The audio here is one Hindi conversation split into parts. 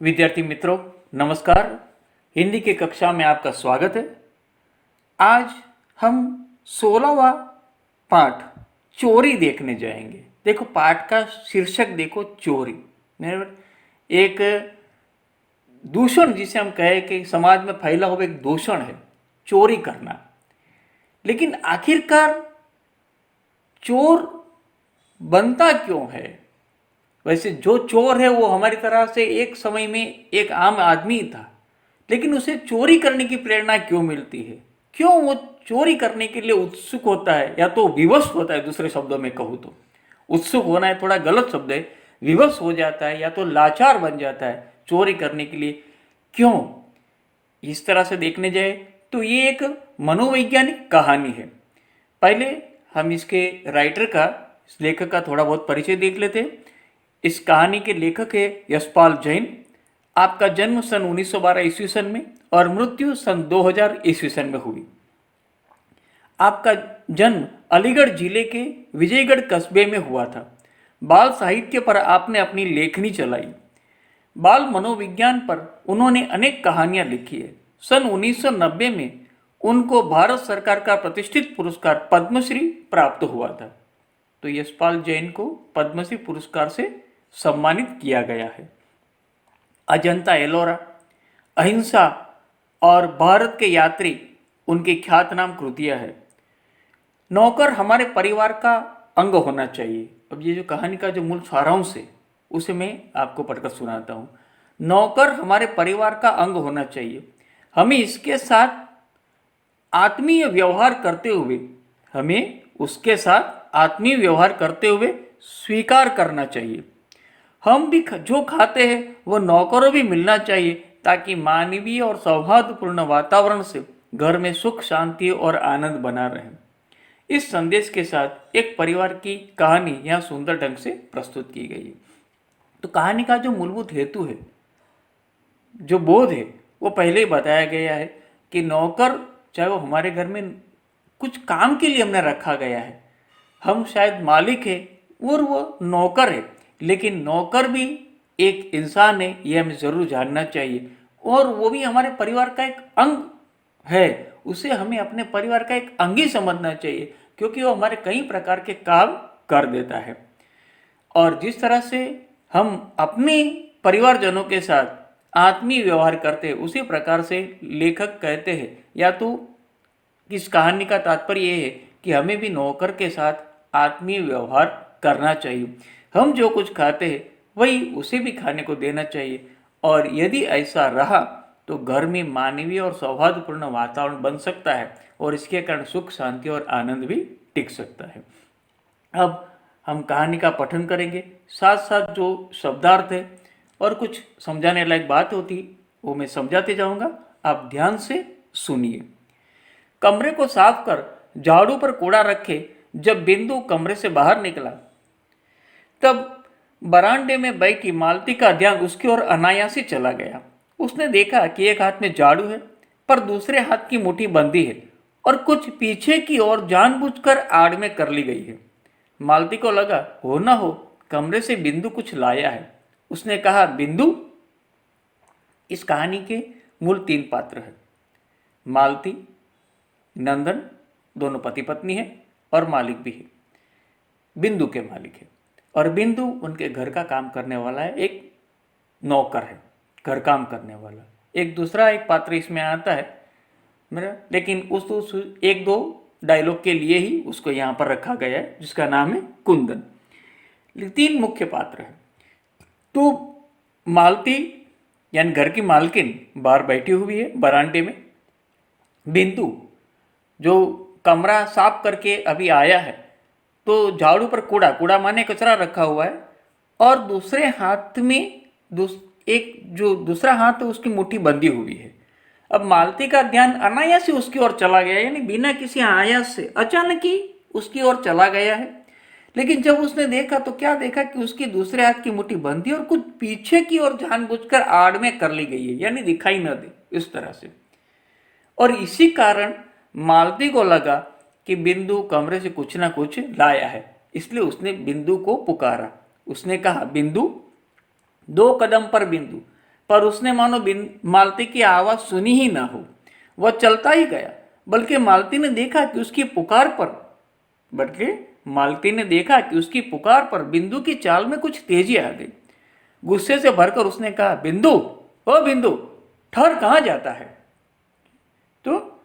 विद्यार्थी मित्रों, नमस्कार। हिंदी की कक्षा में आपका स्वागत है। आज हम 16वां पाठ चोरी देखने जाएंगे। देखो, पाठ का शीर्षक देखो, चोरी। एक दूषण, जिसे हम कहें कि समाज में फैला हुआ एक दूषण है चोरी करना। लेकिन आखिरकार चोर बनता क्यों है? वैसे जो चोर है वो हमारी तरह से एक समय में एक आम आदमी था, लेकिन उसे चोरी करने की प्रेरणा क्यों मिलती है? क्यों वो चोरी करने के लिए उत्सुक होता है, या तो विवश होता है। दूसरे शब्दों में कहूँ तो उत्सुक होना है थोड़ा गलत शब्द है, विवश हो जाता है या तो लाचार बन जाता है चोरी करने के लिए। क्यों? इस तरह से देखने जाए तो ये एक मनोवैज्ञानिक कहानी है। पहले हम इसके राइटर का, इस लेखक का थोड़ा बहुत परिचय देख लेते हैं। इस कहानी के लेखक है यशपाल जैन। आपका जन्म सन 1912 ईस्वी सन में और मृत्यु सन 2000 ईस्वी सन में हुई। आपका जन्म अलीगढ़ जिले के विजयगढ़ कस्बे में हुआ था। बाल साहित्य पर आपने अपनी लेखनी चलाई। बाल मनोविज्ञान पर उन्होंने अनेक कहानियां लिखी है। सन 1990 में उनको भारत सरकार का प्रतिष्ठित पुरस्कार पद्मश्री प्राप्त हुआ था। तो यशपाल जैन को पद्मश्री पुरस्कार से सम्मानित किया गया है। अजंता एलोरा, अहिंसा और भारत के यात्री उनकी ख्यातनाम कृतियां हैं। नौकर हमारे परिवार का अंग होना चाहिए। अब ये जो कहानी का जो मूल सारांश है उसे मैं आपको पढ़कर सुनाता हूँ। नौकर हमारे परिवार का अंग होना चाहिए। हमें इसके साथ आत्मीय व्यवहार करते हुए हमें उसके साथ आत्मीय व्यवहार करते हुए स्वीकार करना चाहिए। हम भी जो खाते हैं वो नौकरों भी मिलना चाहिए, ताकि मानवीय और सौहार्दपूर्ण वातावरण से घर में सुख, शांति और आनंद बना रहे। इस संदेश के साथ एक परिवार की कहानी यहाँ सुंदर ढंग से प्रस्तुत की गई है। तो कहानी का जो मूलभूत हेतु है, जो बोध है, वो पहले ही बताया गया है कि नौकर, चाहे वो हमारे घर में कुछ काम के लिए हमने रखा गया है, हम शायद मालिक है और वो नौकर है, लेकिन नौकर भी एक इंसान है, ये हमें जरूर जानना चाहिए। और वो भी हमारे परिवार का एक अंग है, उसे हमें अपने परिवार का एक अंग ही समझना चाहिए, क्योंकि वो हमारे कई प्रकार के काम कर देता है। और जिस तरह से हम अपने परिवारजनों के साथ आत्मीय व्यवहार करते हैं, उसी प्रकार से लेखक कहते हैं, या तो इस कहानी का तात्पर्य ये है कि हमें भी नौकर के साथ आत्मीय व्यवहार करना चाहिए। हम जो कुछ खाते हैं वही उसे भी खाने को देना चाहिए, और यदि ऐसा रहा तो घर में मानवीय और सौहार्दपूर्ण वातावरण बन सकता है, और इसके कारण सुख, शांति और आनंद भी टिक सकता है। अब हम कहानी का पठन करेंगे, साथ साथ जो शब्दार्थ है और कुछ समझाने लायक बात होती वो मैं समझाते जाऊंगा, आप ध्यान से सुनिए। कमरे को साफ कर झाड़ू पर कूड़ा रखे जब बिंदु कमरे से बाहर निकला, तब बरामदे में बैठी मालती का ध्यान उसकी ओर अनायास ही चला गया। उसने देखा कि एक हाथ में झाड़ू है, पर दूसरे हाथ की मुट्ठी बंधी है और कुछ पीछे की ओर जानबूझकर आड़ में कर ली गई है। मालती को लगा, हो ना हो कमरे से बिंदु कुछ लाया है। उसने कहा, बिंदु। इस कहानी के मूल 3 पात्र हैं। मालती, नंदन, दोनों पति पत्नी है और मालिक भी है, बिंदु के मालिक है। और बिंदु उनके घर का काम करने वाला है, एक नौकर है, घर काम करने वाला। एक दूसरा एक पात्र इसमें आता है मेरा, लेकिन उस एक दो डायलॉग के लिए ही उसको यहाँ पर रखा गया है, जिसका नाम है कुंदन। 3 मुख्य पात्र हैं। तो मालती यानी घर की मालकिन बाहर बैठी हुई है बरामदे में। बिंदु जो कमरा साफ करके अभी आया है, तो झाड़ू पर कूड़ा, कूड़ा माने कचरा रखा हुआ है, और दूसरे हाथ में एक जो दूसरा हाथ है उसकी मुट्ठी बंधी हुई है। अब मालती का ध्यान अनायास से उसकी ओर चला गया, यानी बिना किसी आयास से अचानक ही उसकी ओर चला गया है। लेकिन जब उसने देखा तो क्या देखा कि उसकी दूसरे हाथ की मुट्ठी बंधी और कुछ पीछे की ओर जानबूझकर आड़ में कर ली गई है, यानी दिखाई न दे इस तरह से। और इसी कारण मालती को लगा कि बिंदु कमरे से कुछ ना कुछ लाया है, इसलिए उसने बिंदु को पुकारा। उसने कहा, बिंदु। 2 कदम पर बिंदु पर उसने मानो मालती की आवाज सुनी ही ना हो। वह चलता ही गया, बल्कि मालती ने देखा कि उसकी पुकार पर बिंदु की चाल में कुछ तेजी आ गई। गुस्से से भरकर उसने कहा, बिंदु, ओ बिंदु, ठहर, कहाँ जाता है? तो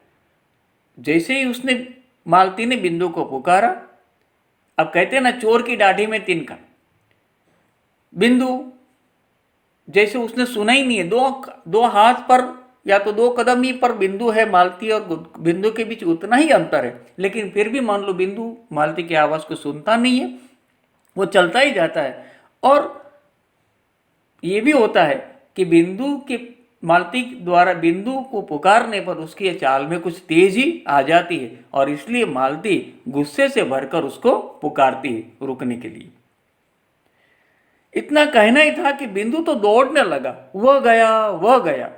जैसे ही मालती ने बिंदु को पुकारा, अब कहते हैं ना, चोर की दाढ़ी में तिनका। बिंदु जैसे उसने सुना ही नहीं है। दो हाथ पर या तो 2 कदम ही पर बिंदु है, मालती और बिंदु के बीच उतना ही अंतर है, लेकिन फिर भी मान लो बिंदु मालती की आवाज को सुनता नहीं है, वो चलता ही जाता है। और ये भी होता है कि मालती द्वारा बिंदु को पुकारने पर उसकी चाल में कुछ तेजी आ जाती है, और इसलिए मालती गुस्से से भरकर उसको पुकारती है रुकने के लिए। इतना कहना ही था कि बिंदु तो दौड़ने लगा। वह गया।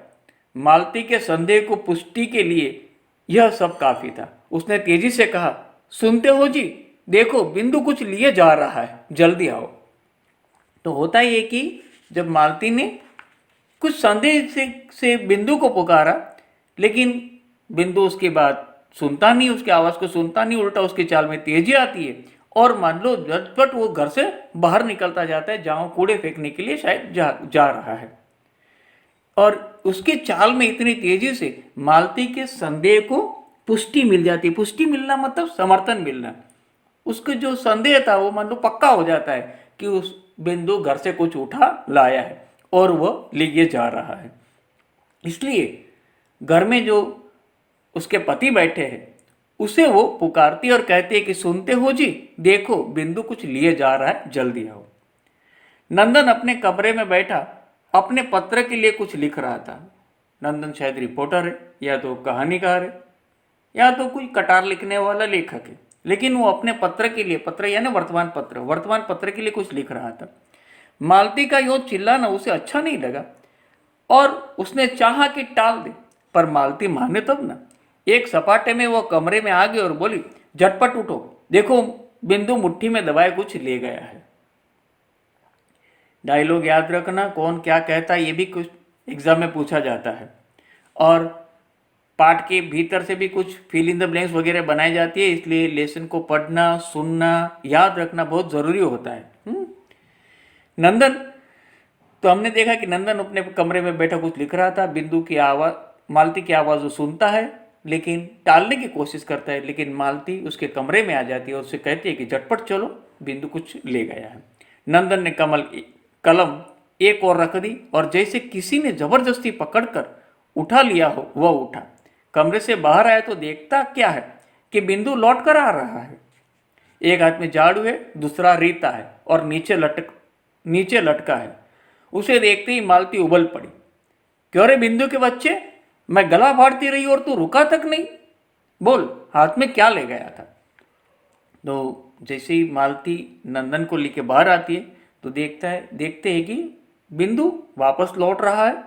मालती के संदेह को पुष्टि के लिए यह सब काफी था। उसने तेजी से कहा, सुनते हो जी, देखो बिंदु कुछ लिए जा रहा है, जल्दी आओ। तो होता ही है कि जब मालती ने कुछ संदेह से बिंदु को पुकारा, लेकिन बिंदु उसकी बात सुनता नहीं, उसकी आवाज को सुनता नहीं, उल्टा उसकी चाल में तेजी आती है, और मान लो झटपट वो घर से बाहर निकलता जाता है, जहां कूड़े फेंकने के लिए शायद जा रहा है। और उसकी चाल में इतनी तेजी से मालती के संदेह को पुष्टि मिल जाती है। पुष्टि मिलना मतलब समर्थन मिलना। उसका जो संदेह था वो मान लो पक्का हो जाता है कि उस बिंदु घर से कुछ उठा लाया है और वह लिए जा रहा है। इसलिए घर में जो उसके पति बैठे हैं, उसे वो पुकारती और कहती है कि सुनते हो जी, देखो बिंदु कुछ लिए जा रहा है, जल्दी आओ। नंदन अपने कमरे में बैठा अपने पत्र के लिए कुछ लिख रहा था। नंदन शायद रिपोर्टर है, या तो कहानीकार है, या तो कोई कटार लिखने वाला लेखक है, लेकिन वो अपने पत्र के लिए, पत्र यानी वर्तमान पत्र के लिए कुछ लिख रहा था। मालती का यूं चिल्लाना उसे अच्छा नहीं लगा और उसने चाहा कि टाल दे, पर मालती माने तब ना। एक सपाटे में वो कमरे में आ गई और बोली, झटपट उठो, देखो बिंदु मुट्ठी में दबाए कुछ ले गया है। डायलॉग याद रखना, कौन क्या कहता है ये भी कुछ एग्जाम में पूछा जाता है, और पाठ के भीतर से भी कुछ फिल इन द ब्लैंक्स वगैरह बनाई जाती है, इसलिए लेसन को पढ़ना, सुनना, याद रखना बहुत जरूरी होता है। नंदन, तो हमने देखा कि नंदन अपने कमरे में बैठा कुछ लिख रहा था। मालती की आवाज वो सुनता है, लेकिन टालने की कोशिश करता है, लेकिन मालती उसके कमरे में आ जाती है और उससे कहती है कि झटपट चलो, बिंदु कुछ ले गया है। नंदन ने कलम एक और रख दी और जैसे किसी ने जबरदस्ती पकड़कर उठा लिया हो, वह उठा। कमरे से बाहर आया तो देखता क्या है कि बिंदु लौट कर आ रहा है। एक हाथ में झाड़ू है, दूसरा रीता है और नीचे लटका है। उसे देखते ही मालती उबल पड़ी। क्यों रे बिंदु के बच्चे, मैं गला फाड़ती रही और तू रुका तक नहीं, बोल हाथ में क्या ले गया था? तो जैसे ही मालती नंदन को लेके बाहर आती है तो देखते हैं कि बिंदु वापस लौट रहा है।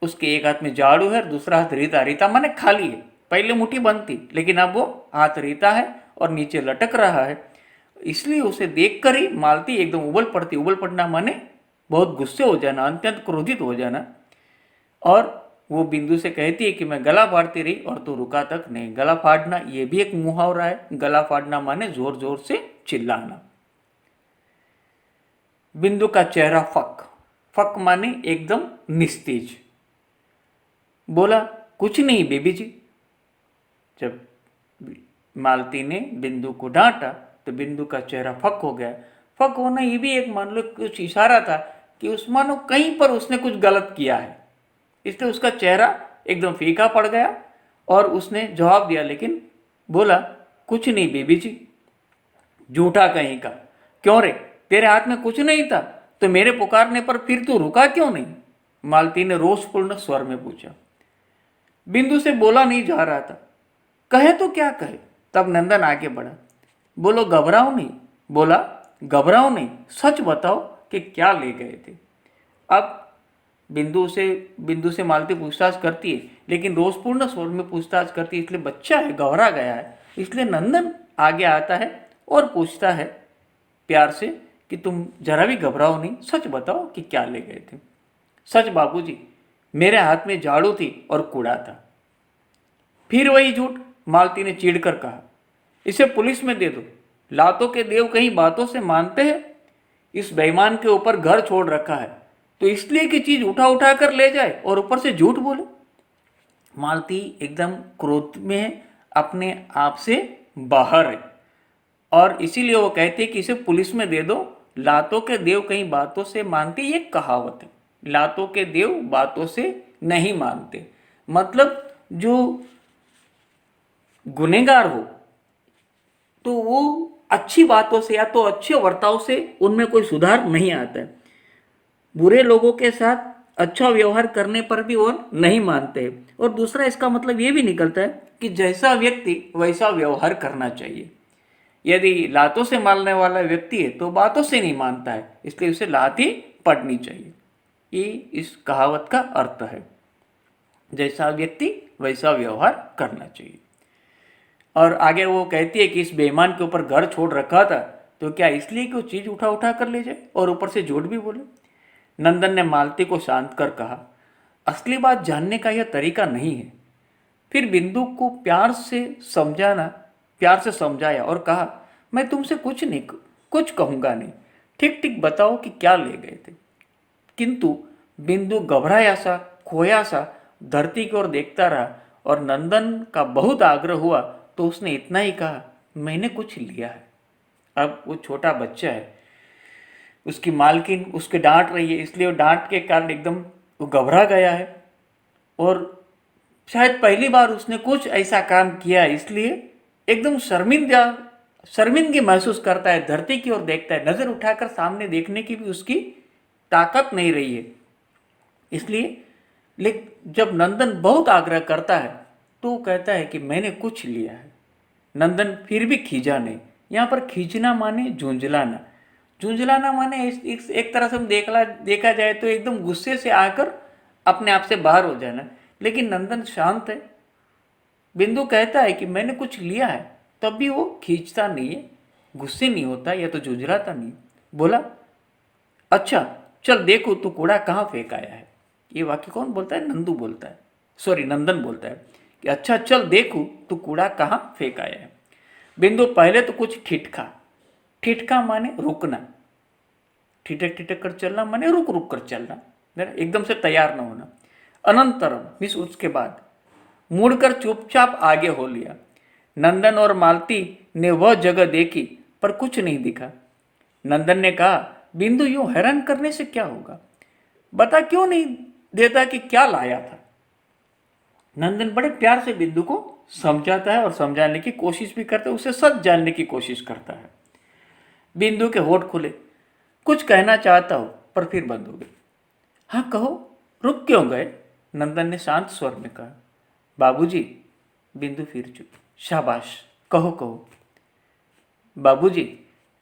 उसके एक हाथ में झाड़ू है और दूसरा हाथ रीता माने खाली है। पहले मुट्ठी बंद थी, लेकिन अब वो हाथ रीता है और नीचे लटक रहा है। इसलिए उसे देखकर ही मालती एकदम उबल पड़ना माने बहुत गुस्से हो जाना, अत्यंत क्रोधित हो जाना। और वो बिंदु से कहती है कि मैं गला फाड़ती रही और तू रुका तक नहीं। गला फाड़ना ये भी एक मुहावरा है। गला फाड़ना माने जोर जोर से चिल्लाना। बिंदु का चेहरा फक माने एकदम निस्तेज। बोला, कुछ नहीं बेबी जी। जब मालती ने बिंदु को डांटा तो बिंदु का चेहरा फक हो गया। फक होना ये भी एक मान लो कुछ इशारा था कि उस मानो कहीं पर उसने कुछ गलत किया है, इसलिए उसका चेहरा एकदम फीका पड़ गया और उसने जवाब दिया, लेकिन बोला, कुछ नहीं बेबी जी। झूठा कहीं का, क्यों रे, तेरे हाथ में कुछ नहीं था तो मेरे पुकारने पर फिर तू रुका क्यों नहीं? मालती ने रोषपूर्ण स्वर में पूछा। बिंदु से बोला नहीं जा रहा था, कहे तो क्या कहे। तब नंदन आगे बढ़ा, बोलो घबराओ नहीं। बोला, घबराओ नहीं, सच बताओ कि क्या ले गए थे। अब बिंदु से मालती पूछताछ करती है, लेकिन रोषपूर्ण स्वर में पूछताछ करती है, इसलिए बच्चा है, घबरा गया है। इसलिए नंदन आगे आता है और पूछता है प्यार से कि तुम जरा भी घबराओ नहीं, सच बताओ कि क्या ले गए थे। सच बाबूजी, मेरे हाथ में झाड़ू थी और कूड़ा था। फिर वही झूठ, मालती ने चिढ़कर कहा। इसे पुलिस में दे दो, लातों के देव कहीं बातों से मानते हैं। इस बेईमान के ऊपर घर छोड़ रखा है तो इसलिए कि चीज उठा उठा कर ले जाए और ऊपर से झूठ बोले। मालती एकदम क्रोध में अपने आप से बाहर है और इसीलिए वो कहते हैं कि इसे पुलिस में दे दो, लातों के देव कहीं बातों से मानते। ये कहावत है, लातों के देव बातों से नहीं मानते। मतलब जो गुनहगार हो तो वो अच्छी बातों से या तो अच्छे वर्ताव से उनमें कोई सुधार नहीं आता है। बुरे लोगों के साथ अच्छा व्यवहार करने पर भी वो नहीं मानते। और दूसरा इसका मतलब ये भी निकलता है कि जैसा व्यक्ति वैसा व्यवहार करना चाहिए। यदि लातों से मानने वाला व्यक्ति है तो बातों से नहीं मानता है, इसलिए उसे लात ही पड़नी चाहिए। ये इस कहावत का अर्थ है, जैसा व्यक्ति वैसा व्यवहार करना चाहिए। और आगे वो कहती है कि इस बेईमान के ऊपर घर छोड़ रखा था तो क्या इसलिए कि वो चीज उठा उठा कर ले जाए और ऊपर से झूठ भी बोले। नंदन ने मालती को शांत कर कहा, असली बात जानने का यह तरीका नहीं है। फिर बिंदु को प्यार से समझाया और कहा, मैं तुमसे कुछ कहूंगा नहीं, ठीक ठीक बताओ कि क्या ले गए थे। किंतु बिंदु घबराया सा, खोया सा धरती की ओर देखता रहा और नंदन का बहुत आग्रह हुआ तो उसने इतना ही कहा, मैंने कुछ लिया है। अब वो छोटा बच्चा है, उसकी मालकिन उसके डांट रही है, इसलिए वो डांट के कारण एकदम वो घबरा गया है और शायद पहली बार उसने कुछ ऐसा काम किया, इसलिए एकदम शर्मिंदगी महसूस करता है। धरती की ओर देखता है, नजर उठाकर सामने देखने की भी उसकी ताकत नहीं रही है। इसलिए लेकिन जब नंदन बहुत आग्रह करता है तो कहता है कि मैंने कुछ लिया है। नंदन फिर भी खींचा नहीं। यहाँ पर खींचना माने झुंझलाना, झुंझलाना माने एक तरह से हम देखा जाए तो एकदम गुस्से से आकर अपने आप से बाहर हो जाना। लेकिन नंदन शांत है। बिंदु कहता है कि मैंने कुछ लिया है, तब भी वो खींचता नहीं है, गुस्से नहीं होता या तो झुंझलाता नहीं। बोला, अच्छा चल देखो तू कूड़ा कहाँ फेंक आया है। ये वाक्य कौन बोलता है? नंदू बोलता है, सॉरी नंदन बोलता है कि अच्छा चल देखो तू कूड़ा कहाँ फेंक आया है। बिंदु पहले तो कुछ ठिठका, ठिठका माने रुकना, ठिठक ठिठक कर चलना माने रुक रुक कर चलना, एकदम से तैयार ना होना। अनंतरम मीन्स उसके बाद मुड़कर चुपचाप आगे हो लिया। नंदन और मालती ने वह जगह देखी पर कुछ नहीं दिखा। नंदन ने कहा, बिंदु यूं हैरान करने से क्या होगा, बता क्यों नहीं देता कि क्या लाया था। नंदन बड़े प्यार से बिंदु को समझाता है और समझाने की कोशिश भी करता है, उसे सच जानने की कोशिश करता है। बिंदु के होठ खुले, कुछ कहना चाहता हो पर फिर बंद हो गए। हाँ कहो, रुक क्यों गए? नंदन ने शांत स्वर में कहा। बाबूजी। बिंदु फिर चुप। शाबाश, कहो कहो। बाबूजी,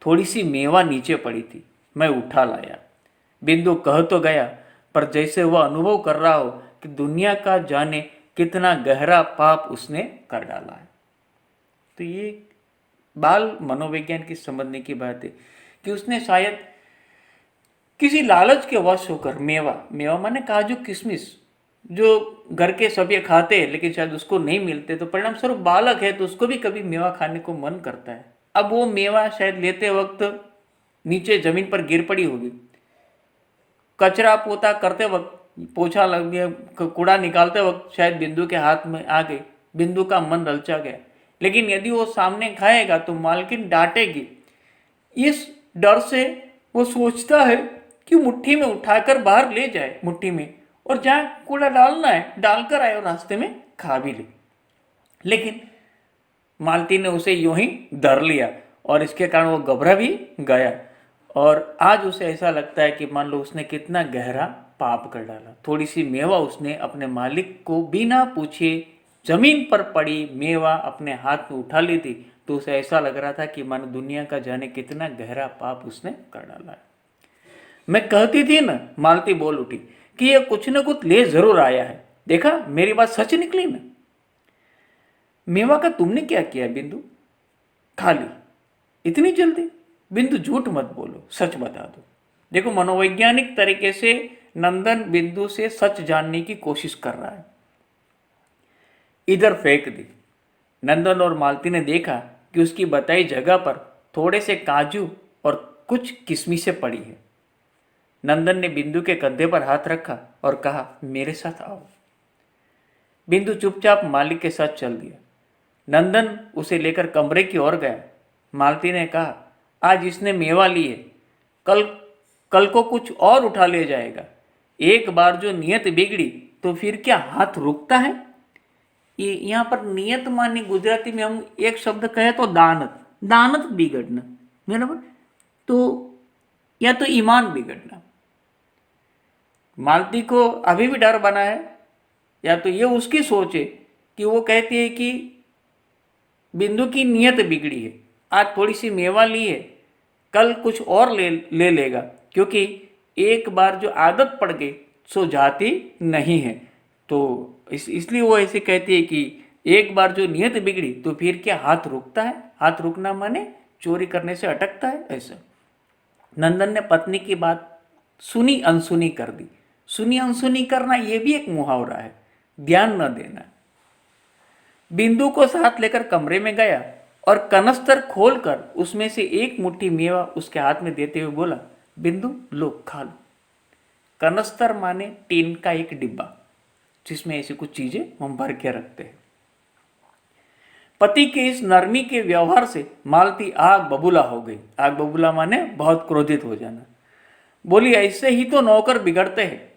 थोड़ी सी मेवा नीचे पड़ी थी, मैं उठा लाया। बिंदु कह तो गया पर जैसे वह अनुभव कर रहा हो कि दुनिया का जाने कितना गहरा पाप उसने कर डाला है। तो ये बाल मनोविज्ञान की समझने की बात है कि उसने शायद किसी लालच के वश होकर मेवा माने काजू किशमिश, जो घर के सभी खाते हैं लेकिन शायद उसको नहीं मिलते, तो परिणाम स्वरूप बालक है तो उसको भी कभी मेवा खाने को मन करता है। अब वो मेवा शायद लेते वक्त नीचे जमीन पर गिर पड़ी होगी, कचरा पोता करते वक्त, पोछा लग गया, कूड़ा निकालते वक्त शायद बिंदु के हाथ में आ गई। बिंदु का मन ललचा गया, लेकिन यदि वो सामने खाएगा तो मालकिन डांटेगी। इस डर से वो सोचता है कि मुट्ठी में उठाकर बाहर ले जाए, मुट्ठी में, और जहां कूड़ा डालना है डालकर आए और रास्ते में खा भी ले। लेकिन मालती ने उसे यूं ही धर लिया और इसके कारण वो घबरा भी गया और आज उसे ऐसा लगता है कि मान लो उसने कितना गहरा पाप कर डाला। थोड़ी सी मेवा उसने अपने मालिक को बिना पूछे जमीन पर पड़ी मेवा अपने हाथ में उठा ली थी, तो उसे ऐसा लग रहा था कि मानो दुनिया का जाने कितना गहरा पाप उसने कर डाला है। मैं कहती थी ना, मालती बोल उठी, कि ये कुछ न कुछ ले जरूर आया है। देखा मेरी बात सच निकली ना। मेवा का तुमने क्या किया बिंदु? खा ली इतनी जल्दी? बिंदु झूठ मत बोलो, सच बता दो। देखो मनोवैज्ञानिक तरीके से नंदन बिंदु से सच जानने की कोशिश कर रहा है। इधर फेंक दी। नंदन और मालती ने देखा कि उसकी बताई जगह पर थोड़े से काजू और कुछ किशमिशें पड़ी है। नंदन ने बिंदु के कंधे पर हाथ रखा और कहा, मेरे साथ आओ। बिंदु चुपचाप मालिक के साथ चल दिया। नंदन उसे लेकर कमरे की ओर गया। मालती ने कहा, आज इसने मेवा ली है, कल कल को कुछ और उठा ले जाएगा। एक बार जो नियत बिगड़ी तो फिर क्या हाथ रुकता है? ये यहाँ पर नियत मानी गुजराती में हम एक शब्द कहे तो दानत, दानत बिगड़ना, बराबर। तो या तो ईमान बिगड़ना। मालती को अभी भी डर बना है, या तो ये उसकी सोच है कि वो कहती है कि बिंदु की नियत बिगड़ी है, आज थोड़ी सी मेवा ली है, कल कुछ और ले लेगा, क्योंकि एक बार जो आदत पड़ गई सो जाती नहीं है। तो इसलिए वो ऐसे कहती है कि एक बार जो नियत बिगड़ी तो फिर क्या हाथ रुकता है? हाथ रुकना माने चोरी करने से अटकता है, ऐसा। नंदन ने पत्नी की बात सुनी अनसुनी कर दी। सुनी अनसुनी करना यह भी एक मुहावरा है, ध्यान न देना। बिंदु को साथ लेकर कमरे में गया और कनस्तर खोलकर उसमें से एक मुट्ठी मेवा उसके हाथ में देते हुए बोला, बिंदु लो, खा लो। कनस्तर माने टीन का एक डिब्बा जिसमें ऐसी कुछ चीजें हम भर के रखते हैं। पति के इस नरमी के व्यवहार से मालती आग बबूला हो गई। आग बबूला माने बहुत क्रोधित हो जाना। बोली, ऐसे ही तो नौकर बिगड़ते हैं।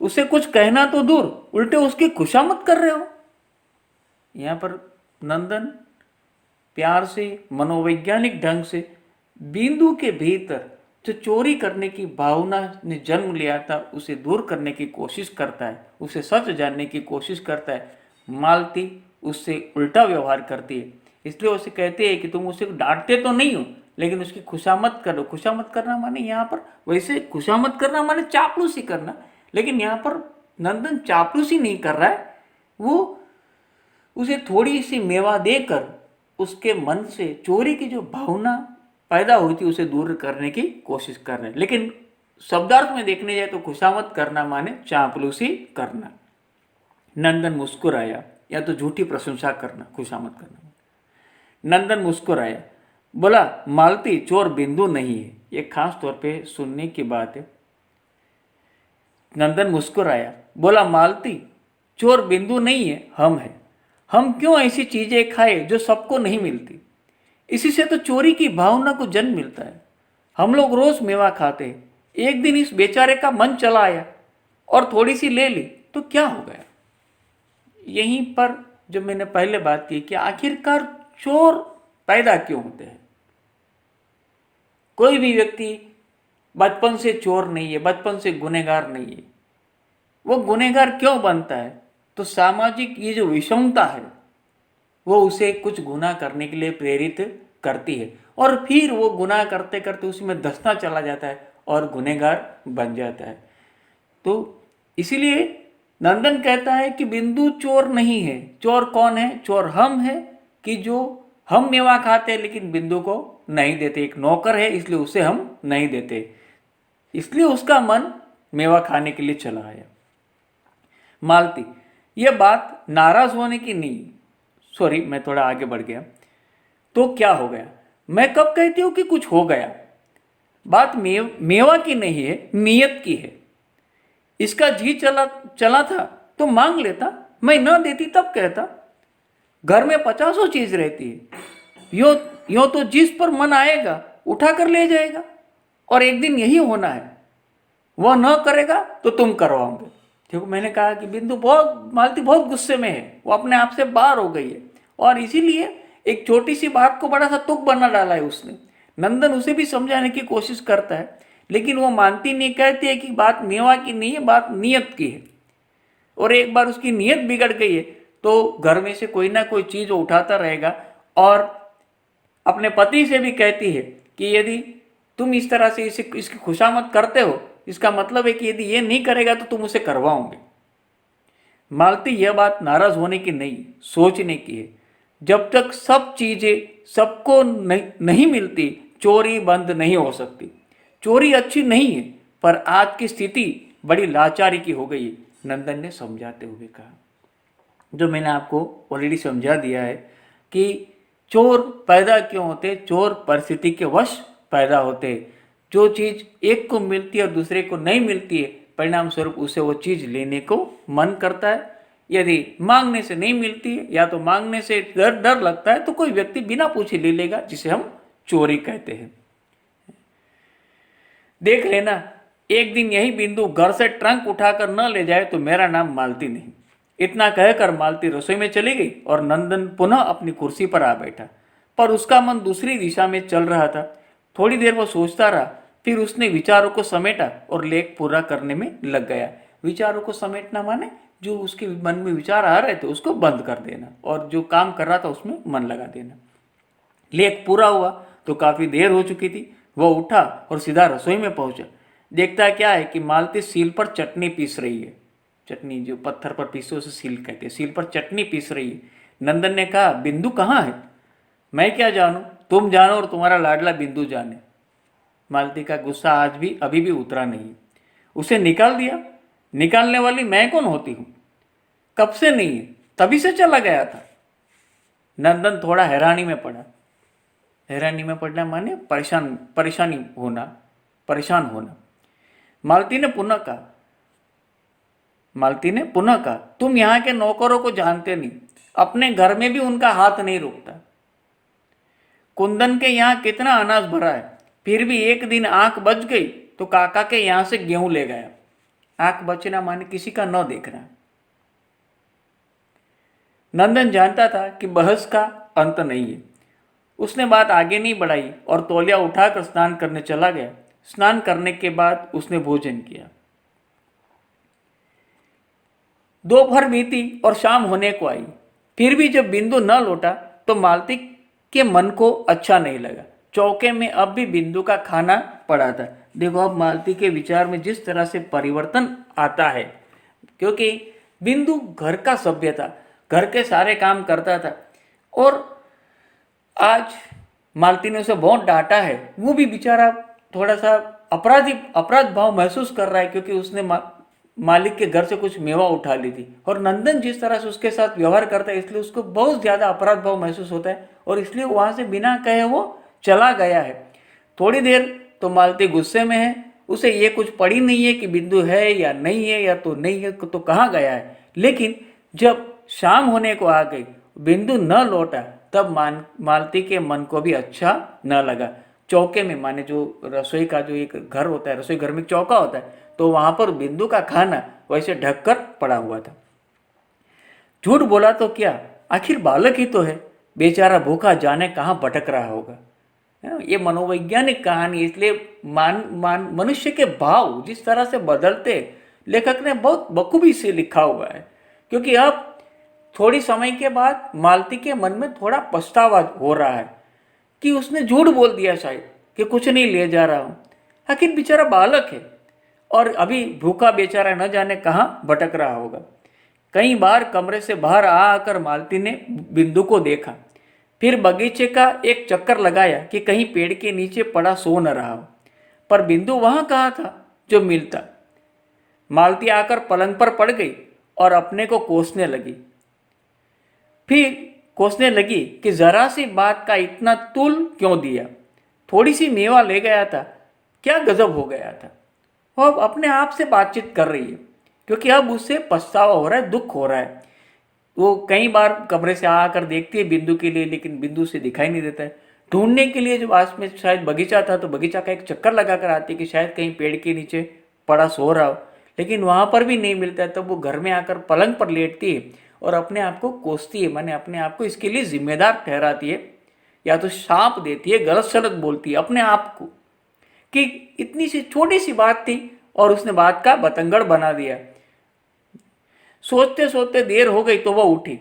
उसे कुछ कहना तो दूर, उल्टे उसकी खुशामद कर रहे हो। यहां पर नंदन प्यार से, मनोवैज्ञानिक ढंग से बिंदु के भीतर जो चोरी करने की भावना ने जन्म लिया था उसे दूर करने की कोशिश करता है, उसे सच जानने की कोशिश करता है। मालती उससे उल्टा व्यवहार करती है, इसलिए उसे कहते हैं कि तुम उसे डांटते तो नहीं हो, लेकिन उसकी खुशामद करो। खुशामद करना माने यहाँ पर, वैसे खुशामद करना माने चापलूसी करना, लेकिन यहाँ पर नंदन चापलूसी नहीं कर रहा है, वो उसे थोड़ी सी मेवा देकर उसके मन से चोरी की जो भावना पैदा हुई थी उसे दूर करने की कोशिश कर रहे हैं। लेकिन शब्दार्थ में देखने जाए तो खुशामद करना माने चापलूसी करना। नंदन मुस्कुराया, या तो झूठी प्रशंसा करना, खुशामद करना। नंदन मुस्कुराया, बोला, मालती चोर बिंदु नहीं है। यह खास तौर पे सुनने की बात है। नंदन मुस्कुराया, बोला, मालती चोर बिंदु नहीं है, हम हैं। हम क्यों ऐसी चीजें खाए जो सबको नहीं मिलती? इसी से तो चोरी की भावना को जन्म मिलता है। हम लोग रोज मेवा खाते हैं, एक दिन इस बेचारे का मन चला आया और थोड़ी सी ले ली तो क्या हो गया? यहीं पर जो मैंने पहले बात की कि आखिरकार चोर पैदा क्यों होते हैं? कोई भी व्यक्ति बचपन से चोर नहीं है, बचपन से गुनहगार नहीं है। वो गुनहगार क्यों बनता है? तो सामाजिक ये जो विषमता है वो उसे कुछ गुनाह करने के लिए प्रेरित करती है, और फिर वो गुनाह करते करते उसमें धंसता चला जाता है और गुनहगार बन जाता है। तो इसीलिए नंदन कहता है कि बिंदु चोर नहीं है। चोर कौन है? चोर हम है कि जो हम मेवा खाते हैं लेकिन बिंदु को नहीं देते। एक नौकर है इसलिए उसे हम नहीं देते, इसलिए उसका मन मेवा खाने के लिए चला आया। मालती, यह बात नाराज होने की नहीं, सॉरी मैं थोड़ा आगे बढ़ गया। तो क्या हो गया? मैं कब कहती हूं कि कुछ हो गया? बात मेवा की नहीं है, नियत की है। इसका जी चला था तो मांग लेता, मैं न देती तब कहता। घर में 50 चीज रहती है, यो तो जिस पर मन आएगा उठा कर ले जाएगा, और एक दिन यही होना है, वह न करेगा तो तुम करवाओगे। देखो, मैंने कहा कि बिंदु मालती बहुत गुस्से में है, वो अपने आप से बाहर हो गई है, और इसीलिए एक छोटी सी बात को बड़ा सा तुक बना डाला है उसने। नंदन उसे भी समझाने की कोशिश करता है, लेकिन वो मानती नहीं, कहती है कि बात मेवा की नहीं है, बात नियत की है। और एक बार उसकी नियत बिगड़ गई है तो घर में से कोई ना कोई चीज वो उठाता रहेगा, और अपने पति से भी कहती है कि यदि तुम इस तरह से इसकी खुशामद करते हो, इसका मतलब है कि यदि ये नहीं करेगा तो तुम उसे करवाओगे। मालती यह बात नाराज होने की नहीं, सोचने की है। जब तक सब चीजें सबको नहीं मिलती, चोरी बंद नहीं हो सकती। चोरी अच्छी नहीं है, पर आज की स्थिति बड़ी लाचारी की हो गई। नंदन ने समझाते हुए कहा, जो मैंने आपको ऑलरेडी समझा दिया है कि चोर पैदा क्यों होते, चोर परिस्थिति के वश पैदा होते। जो चीज़ एक को मिलती है और दूसरे को नहीं मिलती है, परिणाम स्वरूप उसे वो चीज़ लेने को मन करता है। यदि मांगने से नहीं मिलती है या तो मांगने से डर डर लगता है, तो कोई व्यक्ति बिना पूछे ले लेगा, जिसे हम चोरी कहते हैं। देख लेना, एक दिन यही बिंदु घर से ट्रंक उठाकर न ले जाए तो मेरा नाम मालती नहीं। इतना कहकर मालती रसोई में चली गई और नंदन पुनः अपनी कुर्सी पर आ बैठा, पर उसका मन दूसरी दिशा में चल रहा था। थोड़ी देर वो सोचता रहा, फिर उसने विचारों को समेटा और लेख पूरा करने में लग गया। विचारों को समेटना माने जो उसके मन में विचार आ रहे थे उसको बंद कर देना और जो काम कर रहा था उसमें मन लगा देना। लेख पूरा हुआ तो काफ़ी देर हो चुकी थी। वह उठा और सीधा रसोई में पहुंचा। देखता क्या है कि मालती सील पर चटनी पीस रही है। चटनी जो पत्थर पर पीसो उसे सील कहते हैं। सील पर चटनी पीस रही है। नंदन ने कहा, बिंदु कहाँ है? मैं क्या जानूं, तुम जानो और तुम्हारा लाडला बिंदु जाने। मालती का गुस्सा आज भी अभी भी उतरा नहीं। उसे निकाल दिया? निकालने वाली मैं कौन होती हूँ? कब से नहीं है, तभी से चला गया था। नंदन थोड़ा हैरानी में पड़ा। हैरानी में पड़ना माने परेशान होना। मालती ने पुनः कहा, तुम यहाँ के नौकरों को जानते नहीं, अपने घर में भी उनका हाथ नहीं रोकता। कुंदन के यहाँ कितना अनाज भरा है, फिर भी एक दिन आंख बच गई तो काका के यहाँ से गेहूं ले गया। आंख बचना माने किसी का न देखना। नंदन जानता था कि बहस का अंत नहीं है। उसने बात आगे नहीं बढ़ाई और तौलिया उठाकर स्नान करने चला गया। स्नान करने के बाद उसने भोजन किया। दोपहर बीती और शाम होने को आई। फिर भी जब बिंदु न लौटा तो मालती के मन को अच्छा नहीं लगा। चौके में अब भी बिंदु का खाना पड़ा था। देखो, अब मालती के विचार में जिस तरह से परिवर्तन आता है, क्योंकि बिंदु घर का सभ्य था, घर के सारे काम करता था और आज मालती ने उसे बहुत डांटा है। वो भी बेचारा थोड़ा सा अपराध भाव महसूस कर रहा है, क्योंकि उसने मालिक के घर से कुछ मेवा उठा ली थी और नंदन जिस तरह से उसके साथ व्यवहार करता है, इसलिए उसको बहुत ज़्यादा अपराध भाव महसूस होता है और इसलिए वहाँ से बिना कहे वो चला गया है। थोड़ी देर तो मालती गुस्से में है। उसे ये कुछ पड़ी नहीं है कि बिंदु है या नहीं है, या तो नहीं है तो कहाँ गया है। लेकिन जब शाम होने को आ गई, बिंदु न लौटा, तब मालती के मन को भी अच्छा न लगा। चौके में माने जो रसोई का जो एक घर होता है, रसोई घर में चौका होता है, तो वहां पर बिंदु का खाना वैसे ढककर पड़ा हुआ था। झूठ बोला तो क्या, आखिर बालक ही तो है, बेचारा भूखा जाने कहाँ भटक रहा होगा। ये मनोवैज्ञानिक कहानी, इसलिए मनुष्य के भाव जिस तरह से बदलते लेखक ने बहुत बखूबी से लिखा हुआ है। क्योंकि अब थोड़ी समय के बाद मालती के मन में थोड़ा पछतावा हो रहा है कि उसने झूठ बोल दिया शायद कि कुछ नहीं ले जा रहा हूँ। आखिर बेचारा बालक है और अभी भूखा बेचारा न जाने कहाँ भटक रहा होगा। कई बार कमरे से बाहर आकर मालती ने बिंदु को देखा, फिर बगीचे का एक चक्कर लगाया कि कहीं पेड़ के नीचे पड़ा सो न रहा हो, पर बिंदु वहाँ कहाँ था जो मिलता। मालती आकर पलंग पर पड़ गई और अपने को कोसने लगी। फिर कोसने लगी कि जरा सी बात का इतना तुल क्यों दिया, थोड़ी सी मेवा ले गया था, क्या गजब हो गया था। वो अब अपने आप से बातचीत कर रही है, क्योंकि अब उससे पछतावा हो रहा है, दुख हो रहा है। वो कई बार कमरे से आकर देखती है बिंदु के लिए, लेकिन बिंदु से दिखाई नहीं देता है। ढूंढने के लिए जब आस में शायद बगीचा था तो बगीचा का एक चक्कर लगा कर आती है कि शायद कहीं पेड़ के नीचे पड़ा सो रहा हो, लेकिन वहाँ पर भी नहीं मिलता है। तब वो घर में आकर पलंग पर लेटती है और अपने आप को कोसती है, माने अपने आप को इसके लिए जिम्मेदार ठहराती है, या तो शाप देती है, गलत सलत बोलती है अपने आप को कि इतनी सी छोटी सी बात थी और उसने बात का बतंगड़ बना दिया। सोचते सोचते देर हो गई तो वह उठी,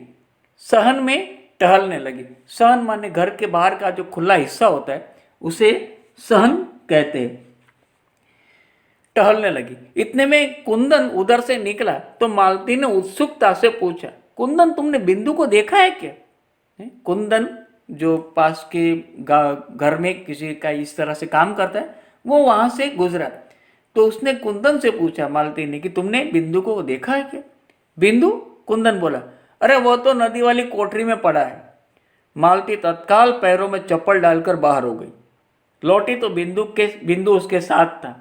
सहन में टहलने लगी। सहन माने घर के बाहर का जो खुला हिस्सा होता है उसे सहन कहते हैं। टहलने लगी। इतने में कुंदन उधर से निकला तो मालती ने उत्सुकता से पूछा, कुंदन तुमने बिंदु को देखा है क्या? कुंदन जो पास के घर में किसी का इस तरह से काम करता है, वो वहां से गुजरा। तो उसने कुंदन से पूछा, मालती ने, कि तुमने बिंदु को देखा है क्या? बिंदु? कुंदन बोला, अरे वो तो नदी वाली कोठरी में पड़ा है। मालती तत्काल पैरों में चप्पल डालकर बाहर हो गई। लौटी तो बिंदु उसके साथ था।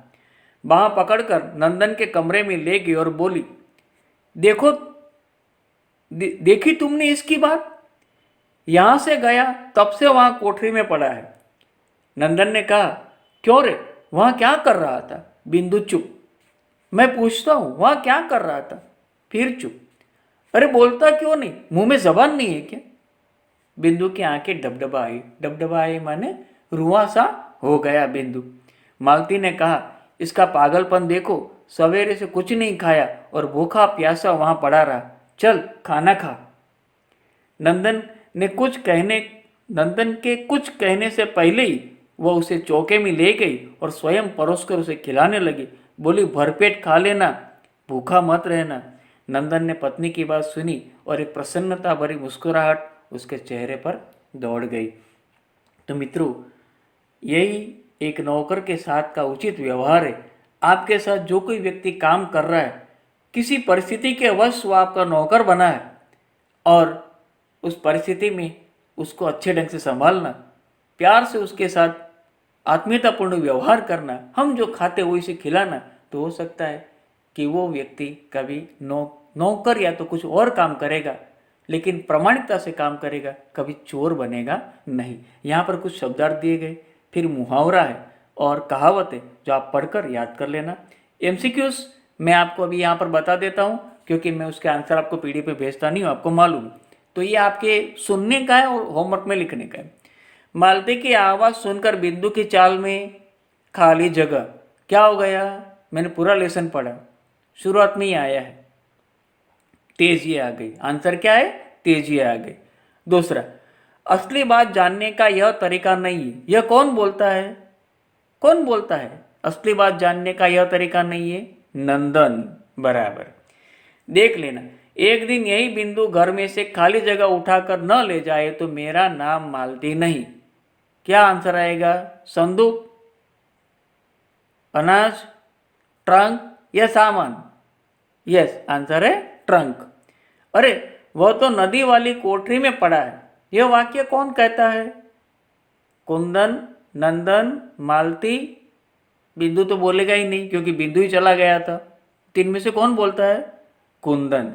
बाह पकड़कर नंदन के कमरे में ले गई और बोली, देखो देखी तुमने इसकी बात? यहां से गया तब से वहां कोठरी में पड़ा है। नंदन ने कहा, क्यों रे, वहां क्या कर रहा था? बिंदु चुप। मैं पूछता हूं वहां क्या कर रहा था? फिर चुप। अरे बोलता क्यों नहीं, मुंह में जबान नहीं है क्या? बिंदु की आंखें डबडबाई माने रुआ सा हो गया बिंदु। मालती ने कहा, इसका पागलपन देखो, सवेरे से कुछ नहीं खाया और भूखा प्यासा वहां पड़ा रहा। चल खाना खा। नंदन के कुछ कहने से पहले ही वह उसे चौके में ले गई और स्वयं परोसकर उसे खिलाने लगी। बोली, भरपेट खा लेना, भूखा मत रहना। नंदन ने पत्नी की बात सुनी और एक प्रसन्नता भरी मुस्कुराहट उसके चेहरे पर दौड़ गई। तो मित्रों, यही एक नौकर के साथ का उचित व्यवहार है। आपके साथ जो कोई व्यक्ति काम कर रहा है, किसी परिस्थिति के वश वो आपका नौकर बना है और उस परिस्थिति में उसको अच्छे ढंग से संभालना, प्यार से उसके साथ आत्मीयतापूर्ण व्यवहार करना, हम जो खाते वो इसे खिलाना, तो हो सकता है कि वो व्यक्ति कभी नौकर या तो कुछ और काम करेगा, लेकिन प्रामाणिकता से काम करेगा, कभी चोर बनेगा नहीं। यहाँ पर कुछ शब्दार्थ दिए गए, फिर मुहावरा है और कहावत है जो आप पढ़कर याद कर लेना। एमसीक्यूज मैं आपको अभी यहाँ पर बता देता हूँ, क्योंकि मैं उसके आंसर आपको पीडीएफ पे भेजता नहीं हूँ, आपको मालूम। तो ये आपके सुनने का है और होमवर्क में लिखने का है। मालती की आवाज़ सुनकर बिंदु की चाल में खाली जगह। क्या हो गया? मैंने पूरा लेसन पढ़ा, शुरुआत में ही आया है, तेजी आ गई। आंसर क्या है? तेजी आ गई। दूसरा, असली बात जानने का यह तरीका नहीं है। यह कौन बोलता है? कौन बोलता है? असली बात जानने का यह तरीका नहीं है, नंदन। बराबर। देख लेना, एक दिन यही बिंदु घर में से खाली जगह उठाकर न ले जाए तो मेरा नाम मालती नहीं। क्या आंसर आएगा? संदूक, अनाज, ट्रंक या सामान? यस, आंसर है ट्रंक। अरे वह तो नदी वाली कोठरी में पड़ा है। यह वाक्य कौन कहता है? कुंदन, नंदन, मालती? बिंदु तो बोलेगा ही नहीं, क्योंकि बिंदु ही चला गया था। तीन में से कौन बोलता है? कुंदन।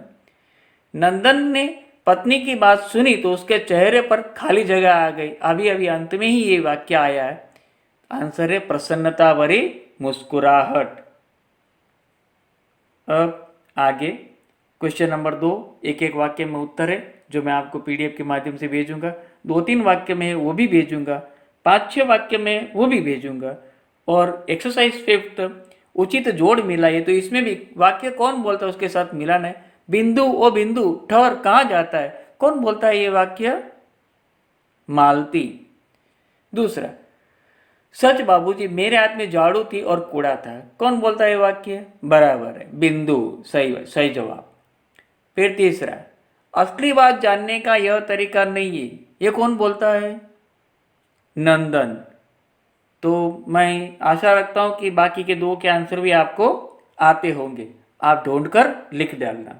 नंदन ने पत्नी की बात सुनी तो उसके चेहरे पर खाली जगह आ गई। अभी अभी अंत में ही ये वाक्य आया है। आंसर है प्रसन्नता भरी मुस्कुराहट। अब आगे क्वेश्चन नंबर 2, एक एक वाक्य में उत्तर है जो मैं आपको पीडीएफ के माध्यम से भेजूंगा। 2-3 वाक्य में है वो भी भेजूंगा, 5-6 वाक्य में वो भी भेजूंगा। और एक्सरसाइज 5 उचित जोड़ मिला है, तो इसमें भी वाक्य कौन बोलता है उसके साथ मिलाना है। बिंदु, ओ बिंदु ठहर, कहाँ जाता है? कौन बोलता है ये वाक्य? मालती। दूसरा, सच बाबूजी, मेरे हाथ में झाड़ू थी और कूड़ा था। कौन बोलता है वाक्य? बराबर है, बिंदु। सही जवाब। फिर तीसरा, असली बात जानने का यह तरीका नहीं है। ये कौन बोलता है? नंदन। तो मैं आशा रखता हूं कि बाकी के 2 के आंसर भी आपको आते होंगे, आप ढूंढकर लिख डालना।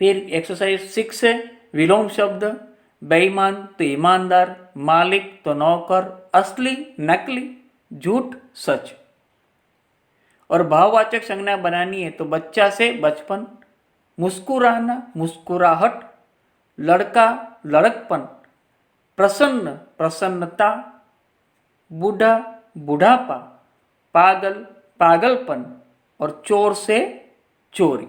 फिर एक्सरसाइज 6 है, विलोम शब्द। बेईमान तो ईमानदार, मालिक तो नौकर, असली नकली, झूठ सच। और भाववाचक संज्ञा बनानी है तो बच्चा से बचपन, मुस्कुराना मुस्कुराहट, लड़का लड़कपन, प्रसन्न प्रसन्नता, बूढ़ा बुढ़ापा, पागल पागलपन और चोर से चोरी।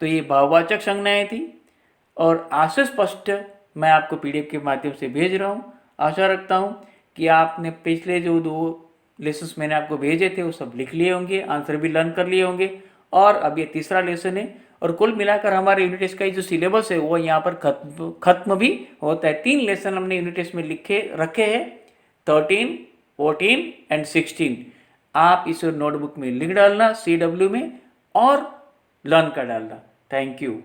तो ये भाववाचक संज्ञाएं थी और आशा स्पष्ट मैं आपको पीडीएफ के माध्यम से भेज रहा हूँ। आशा रखता हूँ कि आपने पिछले जो 2 लेसन्स मैंने आपको भेजे थे वो सब लिख लिए होंगे, आंसर भी लर्न कर लिए होंगे। और अब ये तीसरा लेसन है और कुल मिलाकर हमारे यूनिट टेस्ट का जो सिलेबस है वो यहाँ पर खत्म भी होता है। 3 लेसन हमने यूनिट टेस्ट में रखे हैं, 13, 14 एंड 16। आप इसे नोटबुक में लिख डालना CW में और लर्न कर डालना। Thank you.